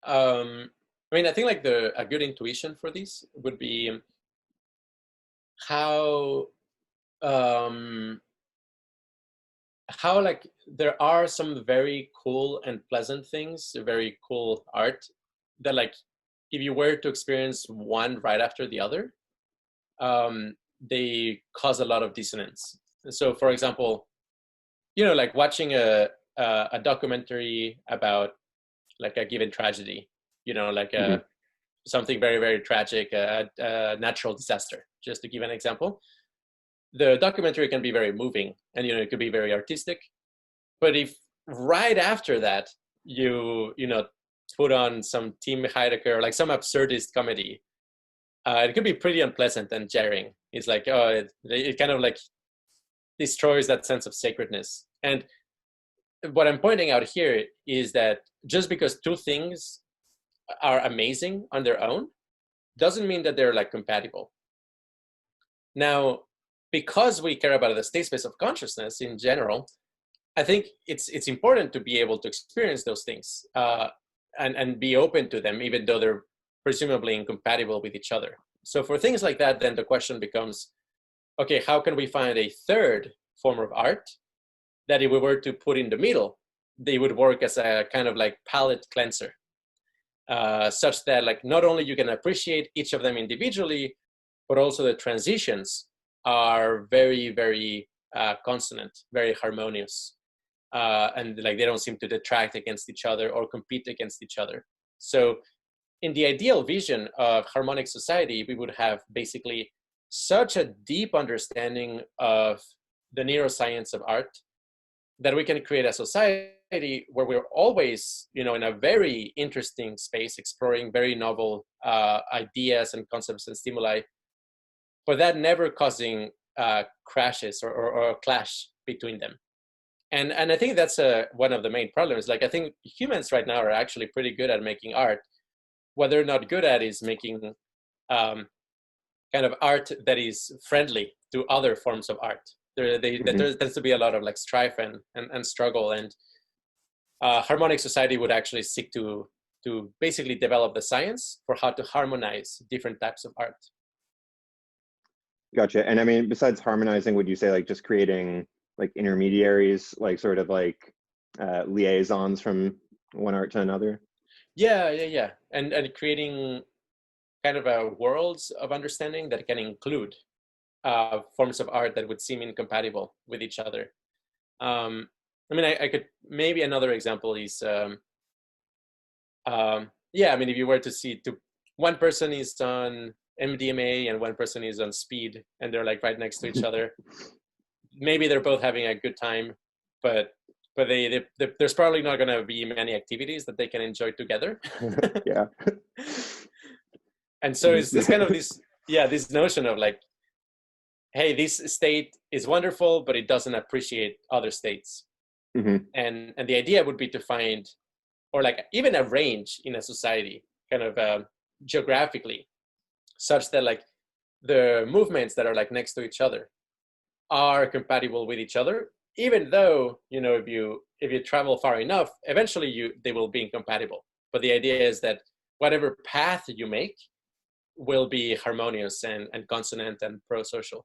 I mean, I think like a good intuition for this would be how um, how like there are some very cool and pleasant things, very cool art that like if you were to experience one right after the other, they cause a lot of dissonance. So, for example, like watching a documentary about like a given tragedy, like Hmm. something very very tragic, a natural disaster. Just to give an example, the documentary can be very moving, and it could be very artistic. But if right after that you put on some Tim Heidecker, like some absurdist comedy, it could be pretty unpleasant and jarring. It's like, oh, it kind of like destroys that sense of sacredness. And what I'm pointing out here is that just because two things are amazing on their own doesn't mean that they're like compatible. Now, because we care about the state space of consciousness in general, I think it's important to be able to experience those things, and be open to them, even though they're presumably incompatible with each other. So for things like that, then the question becomes, okay, how can we find a third form of art that if we were to put in the middle, they would work as a kind of like palate cleanser, such that like not only you can appreciate each of them individually, but also the transitions are very, very consonant, very harmonious, and like they don't seem to detract against each other or compete against each other. So in the ideal vision of harmonic society, we would have basically such a deep understanding of the neuroscience of art that we can create a society where we're always, in a very interesting space, exploring very novel ideas and concepts and stimuli, but that never causing crashes or a clash between them. And I think that's one of the main problems. Like I think humans right now are actually pretty good at making art. What they're not good at is making um, kind of art that is friendly to other forms of art. Hmm. There tends to be a lot of like strife and struggle, and harmonic society would actually seek to basically develop the science for how to harmonize different types of art. Gotcha. And I mean, besides harmonizing, would you say like just creating like intermediaries, like sort of like liaisons from one art to another? Yeah, and creating kind of a worlds of understanding that can include forms of art that would seem incompatible with each other. Um, I mean, I could maybe another example is yeah. I mean, if you were to see one person is on MDMA and one person is on speed, and they're like right next to each other. Maybe they're both having a good time, but there's probably not going to be many activities that they can enjoy together. Yeah. And so it's kind of this, yeah, this notion of like, hey, this state is wonderful, but it doesn't appreciate other states. Hmm. And the idea would be to find, or like even arrange in a society kind of geographically, such that like the movements that are like next to each other are compatible with each other, even though if you travel far enough, eventually they will be incompatible. But the idea is that whatever path you make will be harmonious and consonant and pro-social.